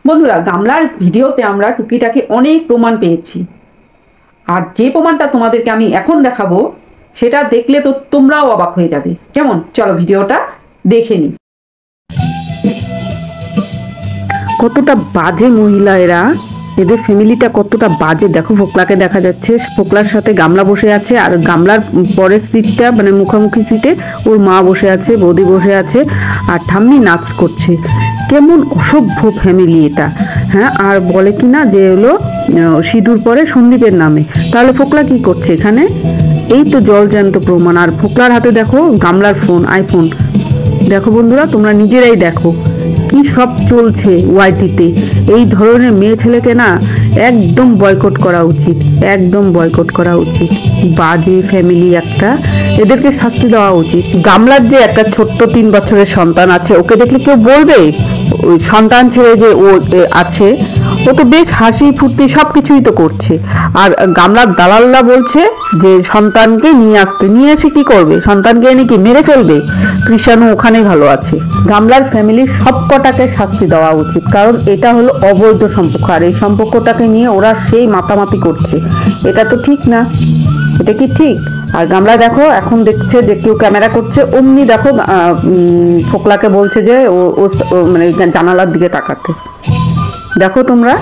বন্ধুরা, গামলার ভিডিওতে আমরা টুকিটাকি অনেক প্রমাণ পেয়েছি, আর যে প্রমাণটা তোমাদেরকে আমি এখন দেখাবো সেটা দেখলে তো তোমরাও অবাক হয়ে যাবে। কেমন, চলো ভিডিওটা দেখে নি। কতটা বাজে মহিলা এরা, এদের ফ্যামিলিটা কতটা বাজে। দেখো, ফোকলাকে দেখা যাচ্ছে, ফোকলার সাথে গামলা বসে আছে, আর গামলার পরের সিটটা মানে মুখোমুখি সিটে ওর মা বসে আছে, বৌদি বসে আছে, আর ঠাম্মি নাচ করছে। কেমন অসভ্য ফ্যামিলি এটা। হ্যাঁ, আর বলে কি না যে হলো সিঁদুর পরে সন্দীপের নামে। তাহলে ফোকলা কি করছে এখানে? এই তো জলজ্যান্ত প্রমাণ। আর ফোকলার হাতে দেখো গামলার ফোন, আইফোন। দেখো বন্ধুরা, তোমরা নিজেরাই দেখো কি সব চলছে ওয়াইটিতে। এই ধরনের মেয়ে ছেলেকে না একদম বয়কট করা উচিত, একদম বয়কট করা উচিত। বাজে ফ্যামিলি একটা, এদেরকে শাস্তি দেওয়া উচিত। গামলার যে একটা ছোট্ট 3 বছরের সন্তান আছে, ওকে দেখলে কেউ বলবে ওই সন্তান ছেড়ে যে ও আছে? ও তো বেশ হাসি ফুর্তি সবকিছুই তো করছে। আর গামলার দালালরা বলছে যে সন্তানকে নিয়ে আসতে, নিয়ে এসে কি করবে? সন্তানকে এনে কি মেরে ফেলবে? কৃষাণু ওখানেই ভালো আছে। গামলার ফ্যামিলির সব কটাকে শাস্তি দেওয়া উচিত, কারণ এটা হলো অবৈধ সম্পর্ক, আর এই সম্পর্কটাকে নিয়ে ওরা সেই মাতামাতি করছে। এটা তো ঠিক না, এটা কি ঠিক? আর গামলা দেখো এখন দেখছে যে কেউ ক্যামেরা করছে, অমনি দেখো ফোকলাকে বলছে যে ও মানে জানালার দিকে তাকাতে। দেখো তোমরা।